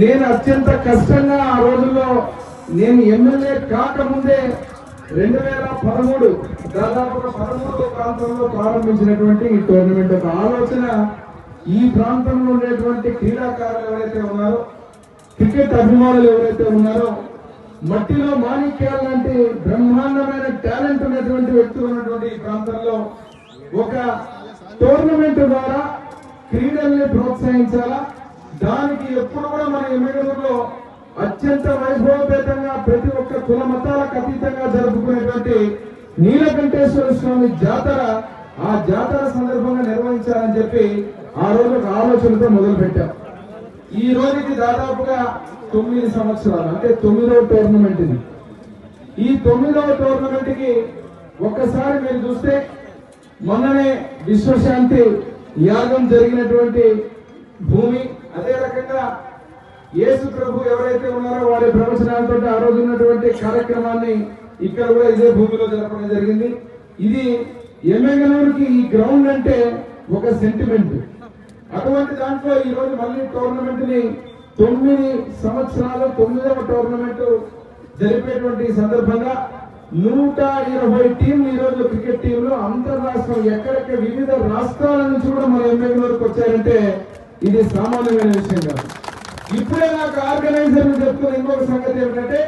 నేను అత్యంత కష్టంగా ఆ రోజుల్లో నేను ఎమ్మెల్యే కాకముందే 2013 దాదాపుగా 13 ప్రాంతంలో ప్రారంభించినటువంటి ఈ టోర్నమెంట్ ఒక ఆలోచన ఈ ప్రాంతంలో ఉండేటువంటి క్రీడాకారులు ఎవరైతే ఉన్నారో, క్రికెట్ అభిమానులు ఎవరైతే ఉన్నారో, మట్టిలో మాణిక్యాల లాంటి బ్రహ్మాండమైన టాలెంట్ ఉన్నటువంటి వ్యక్తులు ఉన్నటువంటి ఈ ప్రాంతంలో ఒక టోర్నమెంట్ ద్వారా క్రీడల్ని ప్రోత్సహించాలా. దానికి ఎప్పుడు కూడా మన ఎమ్మెల్యేలో అత్యంత వైభవపేతంగా ప్రతి ఒక్క కుల మతాలకు అతీతంగా జరుపుకునేటువంటి నీలకంఠేశ్వర స్వామి జాతర, ఆ జాతర సందర్భంగా నిర్వహించాలని చెప్పి ఆ రోజు ఒక ఆలోచనతో మొదలు పెట్టాం. ఈ రోజుకి దాదాపుగా 9 సంవత్సరాలు, అంటే 9వ టోర్నమెంట్ ఇది. ఈ 9వ టోర్నమెంట్ కి ఒక్కసారి మీరు చూస్తే మొన్ననే విశ్వశాంతి యాగం జరిగినటువంటి భూమి, అదే రకంగా యేసు ప్రభు ఎవరైతే ఉన్నారో వారి ప్రవచనాలతో ఆ రోజు ఉన్నటువంటి కార్యక్రమాన్ని ఇక్కడ కూడా ఇదే భూమిలో జరపడం జరిగింది. ఇది ఎమ్మెగనూరుకి ఈ గ్రౌండ్ అంటే ఒక సెంటిమెంట్. అటువంటి దాంట్లో ఈ రోజు మళ్ళీ టోర్నమెంట్ ని 9 సంవత్సరాలు 9వ టోర్నమెంట్ జరిపేటువంటి సందర్భంగా 120 టీంలు ఈ రోజు క్రికెట్ టీంలు అంతర్రాష్ట్రం ఎక్కడెక్కడ వివిధ రాష్ట్రాల నుంచి కూడా మన ఎమ్మెల్యేలకు వచ్చారంటే ఇది సామాన్యమైన విషయం కాదు. ఇప్పుడే నాకు ఆర్గనైజర్లు చెప్తున్న ఇంకొక సంగతి ఏమిటంటే